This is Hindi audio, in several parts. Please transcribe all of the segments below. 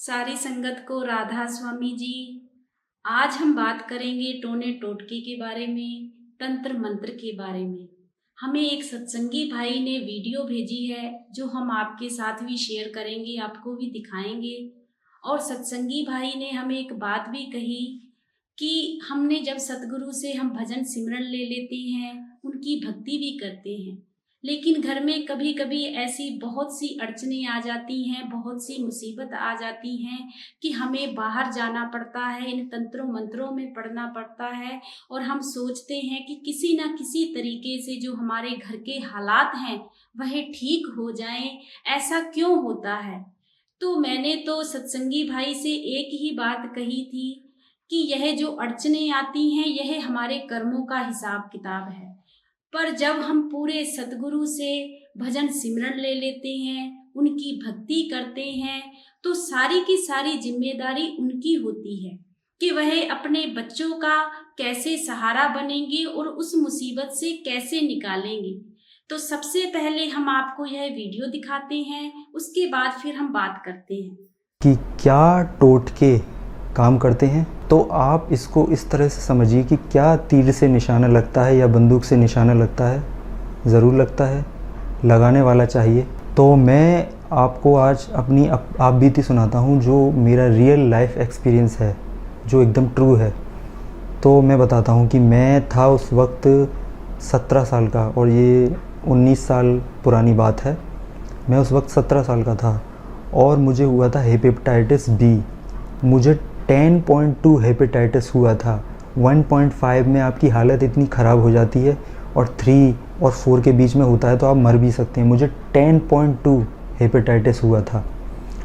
सारी संगत को राधा स्वामी जी। आज हम बात करेंगे टोने टोटके के बारे में, तंत्र मंत्र के बारे में। हमें एक सत्संगी भाई ने वीडियो भेजी है जो हम आपके साथ भी शेयर करेंगे, आपको भी दिखाएंगे। और सत्संगी भाई ने हमें एक बात भी कही कि हमने जब सतगुरु से हम भजन सिमरन ले लेते हैं, उनकी भक्ति भी करते हैं, लेकिन घर में कभी कभी ऐसी बहुत सी अड़चनें आ जाती हैं, बहुत सी मुसीबत आ जाती हैं कि हमें बाहर जाना पड़ता है, इन तंत्रों मंत्रों में पढ़ना पड़ता है। और हम सोचते हैं कि किसी ना किसी तरीके से जो हमारे घर के हालात हैं वह ठीक हो जाएं। ऐसा क्यों होता है? तो मैंने तो सत्संगी भाई से एक ही बात कही थी कि यह जो अड़चनें आती हैं यह हमारे कर्मों का हिसाब किताब है। पर जब हम पूरे सतगुरु से भजन सिमरन ले लेते हैं, उनकी भक्ति करते हैं, तो सारी की सारी जिम्मेदारी उनकी होती है कि वह अपने बच्चों का कैसे सहारा बनेंगे और उस मुसीबत से कैसे निकालेंगे। तो सबसे पहले हम आपको यह वीडियो दिखाते हैं, उसके बाद फिर हम बात करते हैं कि क्या टोटके काम करते हैं। तो आप इसको इस तरह से समझिए कि क्या तीर से निशाना लगता है या बंदूक से निशाना लगता है? ज़रूर लगता है, लगाने वाला चाहिए। तो मैं आपको आज अपनी आप बीती सुनाता हूँ जो मेरा रियल लाइफ एक्सपीरियंस है, जो एकदम ट्रू है। तो मैं बताता हूँ कि मैं था उस वक्त 17 साल का, और ये 19 साल पुरानी बात है। मैं उस वक्त 17 साल का था और मुझे हुआ था हेपेटाइटिस बी। मुझे 10.2 हेपेटाइटिस हुआ था। 1.5 में आपकी हालत इतनी ख़राब हो जाती है और 3 और 4 के बीच में होता है तो आप मर भी सकते हैं। मुझे 10.2 हेपेटाइटिस हुआ था।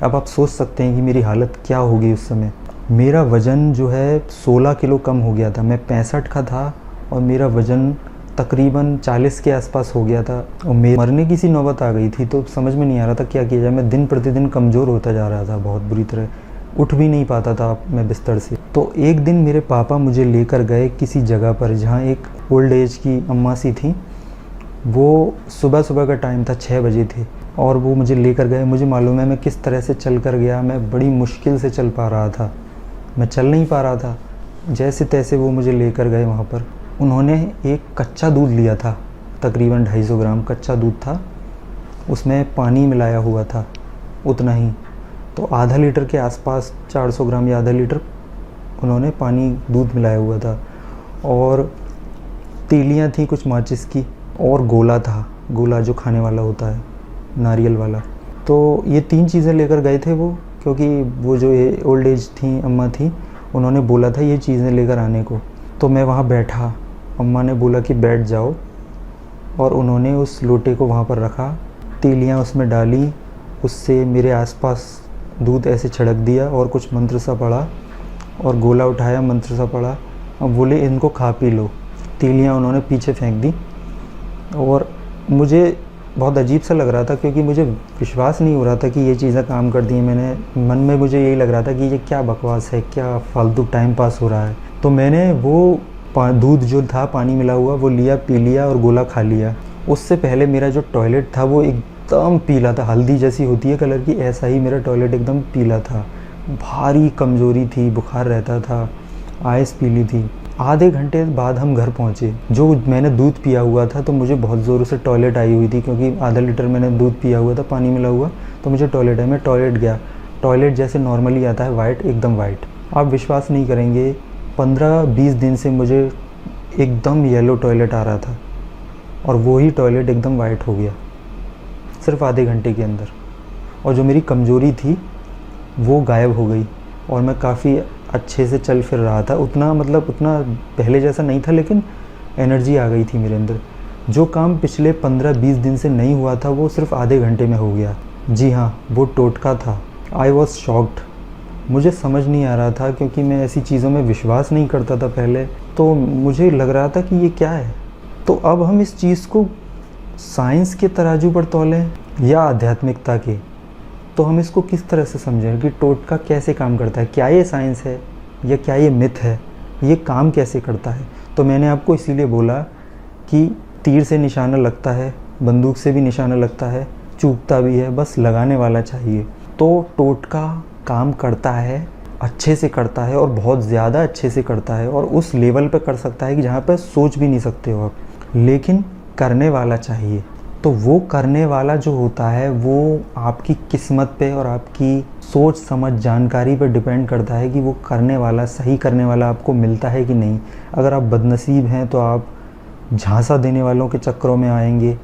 अब आप सोच सकते हैं कि मेरी हालत क्या होगी उस समय। मेरा वज़न जो है 16 किलो कम हो गया था। मैं 65 का था और मेरा वज़न तकरीबन 40 के आसपास हो गया था और मरने की सी नौबत आ गई थी। तो समझ में नहीं आ रहा था क्या किया जाए। मैं दिन प्रतिदिन कमज़ोर होता जा रहा था, बहुत बुरी तरह उठ भी नहीं पाता था मैं बिस्तर से। तो एक दिन मेरे पापा मुझे लेकर गए किसी जगह पर जहाँ एक ओल्ड एज की अम्मा सी थी। वो सुबह सुबह का टाइम था, 6 बजे थे, और वो मुझे लेकर गए। मुझे मालूम है मैं किस तरह से चल कर गया। मैं बड़ी मुश्किल से चल पा रहा था, मैं चल नहीं पा रहा था। जैसे तैसे वो मुझे लेकर गए वहाँ पर। उन्होंने एक कच्चा दूध लिया था, तकरीबन 250 ग्राम कच्चा दूध था, उसमें पानी मिलाया हुआ था उतना ही। तो आधा लीटर के आसपास, 400 ग्राम या आधा लीटर उन्होंने पानी दूध मिलाया हुआ था। और तीलियाँ थी कुछ माचिस की, और गोला था, गोला जो खाने वाला होता है, नारियल वाला। तो ये 3 चीज़ें लेकर गए थे वो, क्योंकि वो जो ये ओल्ड एज थी अम्मा थी, उन्होंने बोला था ये चीज़ें लेकर आने को। तो मैं वहाँ बैठा, अम्मा ने बोला कि बैठ जाओ, और उन्होंने उस लोटे को वहाँ पर रखा, तीलियाँ उसमें डाली, उससे मेरे आसपास दूध ऐसे छिड़क दिया और कुछ मंत्र सा पढ़ा, और गोला उठाया, मंत्र सा पढ़ा। अब बोले इनको खा पी लो। तीलियाँ उन्होंने पीछे फेंक दी। और मुझे बहुत अजीब सा लग रहा था, क्योंकि मुझे विश्वास नहीं हो रहा था कि ये चीज़ें काम कर दी। मैंने मन में मुझे यही लग रहा था कि ये क्या बकवास है, क्या फालतू टाइम पास हो रहा है। तो मैंने वो दूध जो था पानी मिला हुआ वो लिया, पी लिया और गोला खा लिया। उससे पहले मेरा जो टॉयलेट था वो एकदम पीला था, हल्दी जैसी होती है कलर की, ऐसा ही मेरा टॉयलेट एकदम पीला था। भारी कमज़ोरी थी, बुखार रहता था, आइस पीली थी। आधे घंटे बाद हम घर पहुँचे। जो मैंने दूध पिया हुआ था तो मुझे बहुत ज़ोरों से टॉयलेट आई हुई थी, क्योंकि आधा लीटर मैंने दूध पिया हुआ था, पानी मिला हुआ, तो मुझे टॉयलेट है। मैं टॉयलेट गया, टॉयलेट जैसे नॉर्मली आता है, वाइट, एकदम वाइट। आप विश्वास नहीं करेंगे, 15-20 दिन से मुझे एकदम येलो टॉयलेट आ रहा था, और वही टॉयलेट एकदम वाइट हो गया सिर्फ आधे घंटे के अंदर। और जो मेरी कमज़ोरी थी वो गायब हो गई, और मैं काफ़ी अच्छे से चल फिर रहा था। उतना उतना पहले जैसा नहीं था, लेकिन एनर्जी आ गई थी मेरे अंदर। जो काम पिछले 15-20 दिन से नहीं हुआ था वो सिर्फ आधे घंटे में हो गया। जी हाँ, वो टोटका था। I was shocked. मुझे समझ नहीं आ रहा था, क्योंकि मैं ऐसी चीज़ों में विश्वास नहीं करता था पहले। तो मुझे लग रहा था कि ये क्या है। तो अब हम इस चीज़ को साइंस के तराजू पर तौलें या आध्यात्मिकता के, तो हम इसको किस तरह से समझें कि टोटका कैसे काम करता है? क्या ये साइंस है या क्या ये मिथ है? ये काम कैसे करता है? तो मैंने आपको इसीलिए बोला कि तीर से निशाना लगता है, बंदूक से भी निशाना लगता है, चूकता भी है, बस लगाने वाला चाहिए। तो टोटका काम करता है, अच्छे से करता है और बहुत ज़्यादा अच्छे से करता है और उस लेवल पे कर सकता है कि जहाँ पे सोच भी नहीं सकते हो आप, लेकिन करने वाला चाहिए। तो वो करने वाला जो होता है वो आपकी किस्मत पे और आपकी सोच समझ जानकारी पे डिपेंड करता है कि वो करने वाला, सही करने वाला आपको मिलता है कि नहीं। अगर आप बदनसीब हैं तो आप झांसा देने वालों के चक्करों में आएंगे।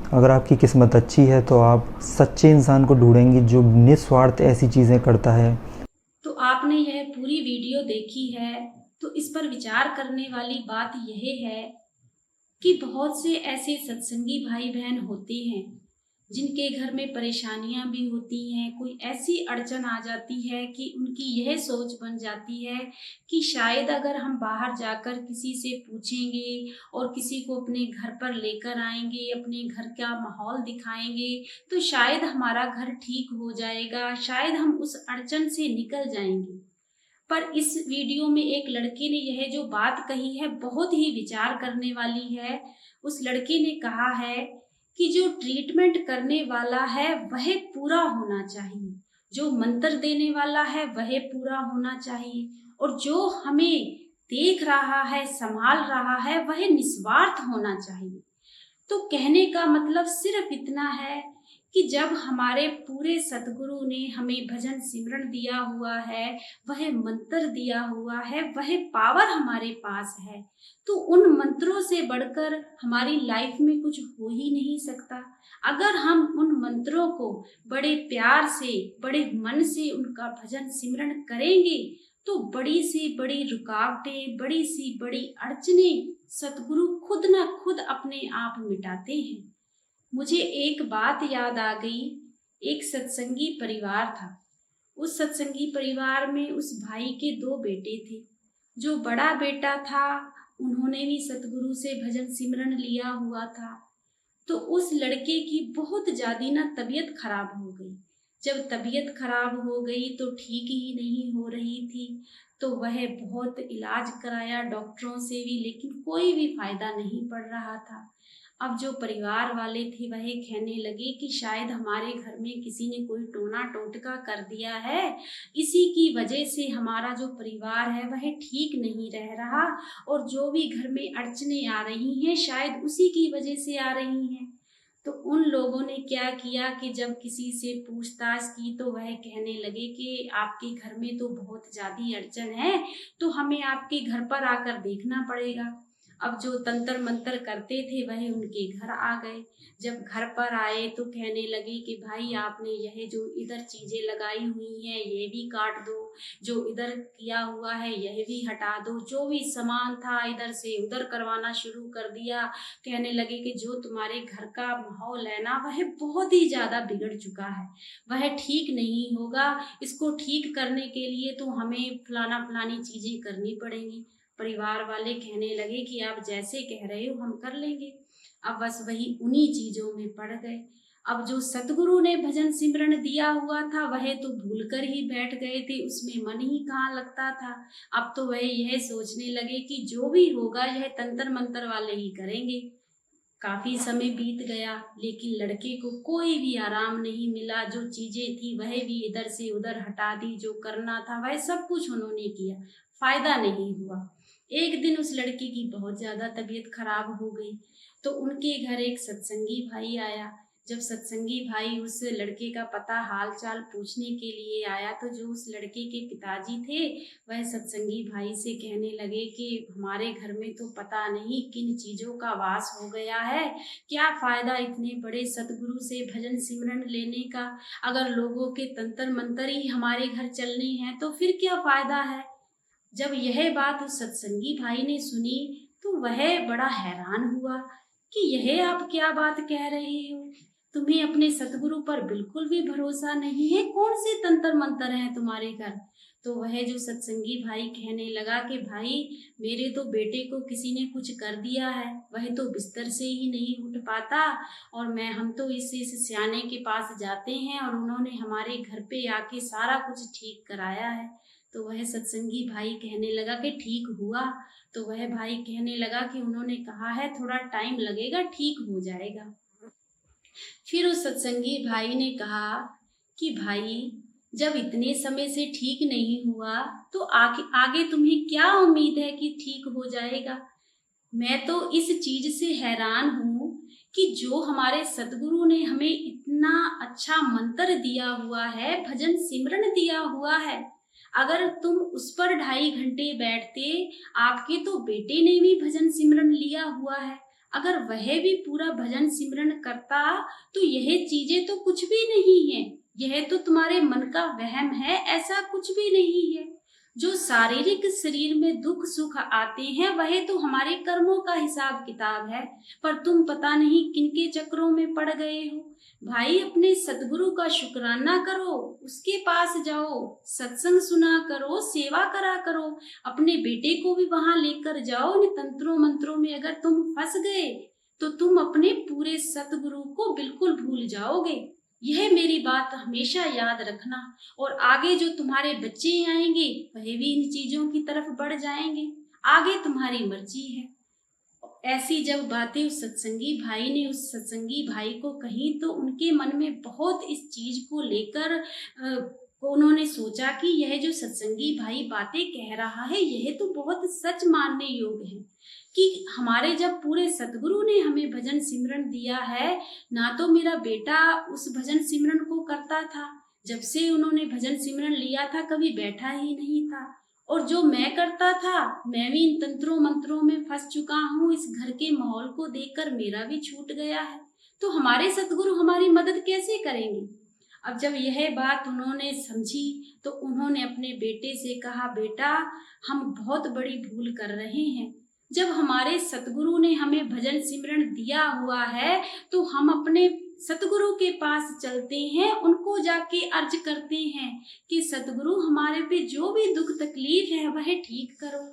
अगर आपकी किस्मत अच्छी है तो आप सच्चे इंसान को ढूंढेंगे जो निस्वार्थ ऐसी चीज़ें करता है। तो आपने यह पूरी वीडियो देखी है, तो इस पर विचार करने वाली बात यह है कि बहुत से ऐसे सत्संगी भाई बहन होते हैं जिनके घर में परेशानियां भी होती हैं, कोई ऐसी अड़चन आ जाती है कि उनकी यह सोच बन जाती है कि शायद अगर हम बाहर जाकर किसी से पूछेंगे और किसी को अपने घर पर लेकर आएंगे, अपने घर का माहौल दिखाएंगे, तो शायद हमारा घर ठीक हो जाएगा, शायद हम उस अड़चन से निकल जाएंगे। पर इस वीडियो में एक लड़के ने यह जो बात कही है बहुत ही विचार करने वाली है। उस लड़के ने कहा है कि जो ट्रीटमेंट करने वाला है वह पूरा होना चाहिए, जो मंत्र देने वाला है वह पूरा होना चाहिए, और जो हमें देख रहा है, संभाल रहा है, वह निस्वार्थ होना चाहिए। तो कहने का मतलब सिर्फ इतना है कि जब हमारे पूरे सतगुरु ने हमें भजन सिमरन दिया हुआ है, वह मंत्र दिया हुआ है, वह पावर हमारे पास है, तो उन मंत्रों से बढ़कर हमारी लाइफ में कुछ हो ही नहीं सकता। अगर हम उन मंत्रों को बड़े प्यार से, बड़े मन से उनका भजन सिमरन करेंगे तो बड़ी सी बड़ी रुकावटें, बड़ी सी बड़ी अड़चनें सतगुरु खुद ना खुद अपने आप मिटाते हैं। मुझे एक बात याद आ गई। एक सत्संगी परिवार था। उस सत्संगी परिवार में उस भाई के दो बेटे थे। जो बड़ा बेटा था उन्होंने भी सतगुरु से भजन सिमरन लिया हुआ था। तो उस लड़के की बहुत ज्यादा ना तबीयत खराब हो गई। जब तबीयत खराब हो गई तो ठीक ही नहीं हो रही थी, तो वह बहुत इलाज कराया डॉक्टरों से भी, लेकिन कोई भी फायदा नहीं पड़ रहा था। अब जो परिवार वाले थे वह कहने लगे कि शायद हमारे घर में किसी ने कोई टोना टोटका कर दिया है, इसी की वजह से हमारा जो परिवार है वह ठीक नहीं रह रहा, और जो भी घर में अड़चने आ रही हैं शायद उसी की वजह से आ रही हैं। तो उन लोगों ने क्या किया कि जब किसी से पूछताछ की तो वह कहने लगे कि आपके घर में तो बहुत ज्यादा अड़चन है, तो हमें आपके घर पर आकर देखना पड़ेगा। अब जो तंत्र मंत्र करते थे वह उनके घर आ गए। जब घर पर आए तो कहने लगे कि भाई आपने यह जो इधर चीजें लगाई हुई हैं ये भी काट दो, जो इधर किया हुआ है यह भी हटा दो, जो भी सामान था इधर से उधर करवाना शुरू कर दिया। कहने लगे कि जो तुम्हारे घर का माहौल है ना वह बहुत ही ज्यादा बिगड़ चुका है, वह ठीक नहीं होगा, इसको ठीक करने के लिए तो हमें फलाना फलानी चीजें करनी पड़ेंगी। परिवार वाले कहने लगे कि आप जैसे कह रहे हो हम कर लेंगे। अब बस वही उन्हीं चीजों में पड़ गए। अब जो सतगुरु ने भजन सिमरन दिया हुआ था वह तो भूल कर ही बैठ गए थे, उसमें मन ही कहाँ लगता था। अब तो वह यह सोचने लगे कि जो भी होगा यह तंत्र मंत्र वाले ही करेंगे। काफी समय बीत गया लेकिन लड़के को कोई भी आराम नहीं मिला। जो चीजें थी वह भी इधर से उधर हटा दी, जो करना था वह सब कुछ उन्होंने किया, फायदा नहीं हुआ। एक दिन उस लड़के की बहुत ज्यादा तबीयत खराब हो गई तो उनके घर एक सत्संगी भाई आया। जब सत्संगी भाई उस लड़के का पता हाल चाल पूछने के लिए आया तो जो उस लड़के के पिताजी थे वह सत्संगी भाई से कहने लगे कि हमारे घर में तो पता नहीं किन चीजों का वास हो गया है, क्या फायदा इतने बड़े सतगुरु से भजन सिमरन लेने का, अगर लोगों के तंत्र मंत्र ही हमारे घर चलने हैं तो फिर क्या फायदा है। जब यह बात उस सत्संगी भाई ने सुनी तो वह बड़ा हैरान हुआ कि यह आप क्या बात कह रहे हो, तुम्हें अपने सतगुरु पर बिल्कुल भी भरोसा नहीं है, कौन से तंत्र मंत्र हैं तुम्हारे घर। तो वह जो सत्संगी भाई कहने लगा कि भाई मेरे तो बेटे को किसी ने कुछ कर दिया है, वह तो बिस्तर से ही नहीं उठ पाता, और हम तो इस सियाने के पास जाते हैं और उन्होंने हमारे घर पे आके सारा कुछ ठीक कराया है। तो वह सत्संगी भाई कहने लगा कि ठीक हुआ। तो वह भाई कहने लगा कि उन्होंने कहा है थोड़ा टाइम लगेगा, ठीक हो जाएगा। फिर उस सत्संगी भाई ने कहा कि भाई जब इतने समय से ठीक नहीं हुआ तो आगे आगे तुम्हें क्या उम्मीद है कि ठीक हो जाएगा। मैं तो इस चीज से हैरान हूँ कि जो हमारे सतगुरु ने हमें इतना अच्छा मंत्र दिया हुआ है, भजन सिमरन दिया हुआ है, अगर तुम उस पर 2.5 घंटे बैठते, आपके तो बेटे ने भी भजन सिमरन लिया हुआ है, अगर वह भी पूरा भजन सिमरन करता तो यह चीजें तो कुछ भी नहीं है। यह तो तुम्हारे मन का वहम है, ऐसा कुछ भी नहीं है। जो शारीरिक शरीर में दुख सुख आते हैं वह तो हमारे कर्मों का हिसाब किताब है, पर तुम पता नहीं किनके चक्रों में पड़ गए हो। भाई अपने सतगुरु का शुक्राना करो, उसके पास जाओ, सत्संग सुना करो, सेवा करा करो, अपने बेटे को भी वहां लेकर जाओ। इन तंत्रों मंत्रों में अगर तुम फंस गए तो तुम अपने पूरे सतगुरु को बिल्कुल भूल जाओगे। यह मेरी बात हमेशा याद रखना, और आगे जो तुम्हारे बच्चे आएंगे वह भी इन चीजों की तरफ बढ़ जाएंगे। आगे तुम्हारी मर्जी है। ऐसी जब बातें उस सत्संगी भाई ने उस सत्संगी भाई को कही तो उनके मन में बहुत इस चीज को लेकर उन्होंने सोचा कि यह जो सत्संगी भाई बातें कह रहा है यह तो बहुत सच मानने योग्य है, कि हमारे जब पूरे सतगुरु ने हमें भजन सिमरन दिया है, ना तो मेरा बेटा उस भजन सिमरन को करता था, जब से उन्होंने भजन सिमरन लिया था कभी बैठा ही नहीं था, और जो मैं करता था मैं भी इन तंत्रों मंत्रों में फंस चुका हूँ। इस घर के माहौल को देखकर मेरा भी छूट गया है, तो हमारे सतगुरु हमारी मदद कैसे करेंगे। अब जब यह बात उन्होंने समझी तो उन्होंने अपने बेटे से कहा, बेटा हम बहुत बड़ी भूल कर रहे हैं। जब हमारे सतगुरु ने हमें भजन सिमरन दिया हुआ है तो हम अपने सतगुरु के पास चलते हैं, उनको जाके अर्ज करते हैं कि सतगुरु हमारे पे जो भी दुख तकलीफ है वह ठीक करो।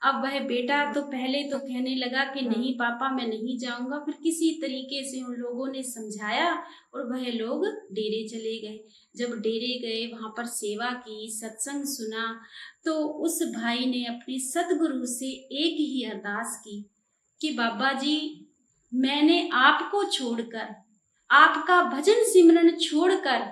अब वह बेटा तो पहले तो कहने लगा कि नहीं पापा मैं नहीं जाऊंगा, फिर किसी तरीके से उन लोगों ने समझाया और वह लोग डेरे चले गए। जब डेरे गए वहां पर सेवा की, सत्संग सुना, तो उस भाई ने अपने सतगुरु से एक ही अरदास की कि बाबा जी मैंने आपको छोड़कर, आपका भजन सिमरन छोड़कर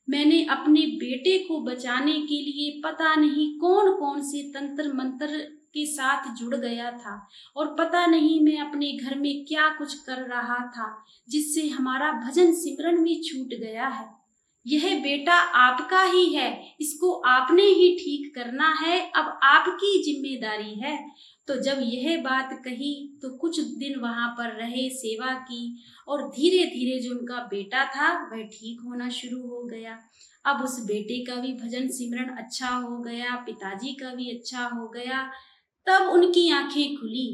मैंने अपने बेटे को बचाने के लिए पता नहीं कौन कौन से तंत्र मंत्र के साथ जुड़ गया था, और पता नहीं मैं अपने घर में क्या कुछ कर रहा था जिससे हमारा भजन सिमरन भी छूट गया है। यह बेटा आपका ही है, इसको आपने ही ठीक करना है, अब आपकी जिम्मेदारी है। तो जब यह बात कही तो कुछ दिन वहां पर रहे, सेवा की, और धीरे धीरे जो उनका बेटा था वह ठीक होना शुरू हो गया। अब उस बेटे का भी भजन सिमरन अच्छा हो गया, पिताजी का भी अच्छा हो गया। तब उनकी आंखें खुली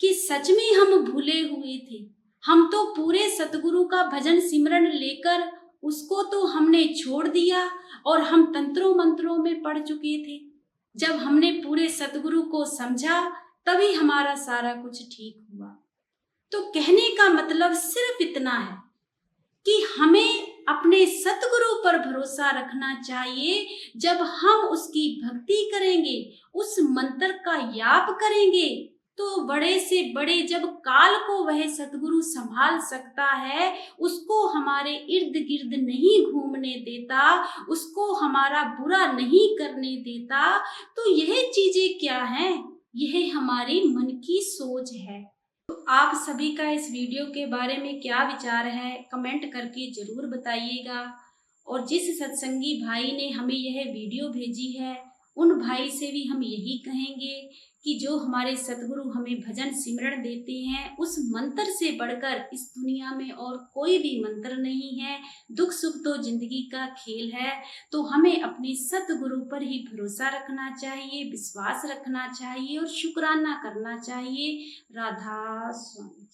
कि सच में हम भूले हुए थे, हम तो पूरे सतगुरु का भजन सिमरन लेकर उसको तो हमने छोड़ दिया और हम तंत्रों मंत्रों में पड़ चुके थे। जब हमने पूरे सतगुरु को समझा तभी हमारा सारा कुछ ठीक हुआ। तो कहने का मतलब सिर्फ इतना है कि हमें अपने सतगुरु पर भरोसा रखना चाहिए। जब हम उसकी भक्ति करेंगे, उस मंत्र का जाप करेंगे, तो बड़े से बड़े जब काल को वह सतगुरु संभाल सकता है, उसको हमारे इर्द गिर्द नहीं घूमने देता, उसको हमारा बुरा नहीं करने देता, तो यह चीजें क्या हैं? यह हमारी मन की सोच है। तो आप सभी का इस वीडियो के बारे में क्या विचार है कमेंट करके जरूर बताइएगा। और जिस सत्संगी भाई ने हमें यह वीडियो भेजी है उन भाई से भी हम यही कहेंगे कि जो हमारे सतगुरु हमें भजन सिमरन देते हैं, उस मंत्र से बढ़कर इस दुनिया में और कोई भी मंत्र नहीं है। दुख सुख तो जिंदगी का खेल है, तो हमें अपने सतगुरु पर ही भरोसा रखना चाहिए, विश्वास रखना चाहिए और शुक्राना करना चाहिए। राधा स्वामी।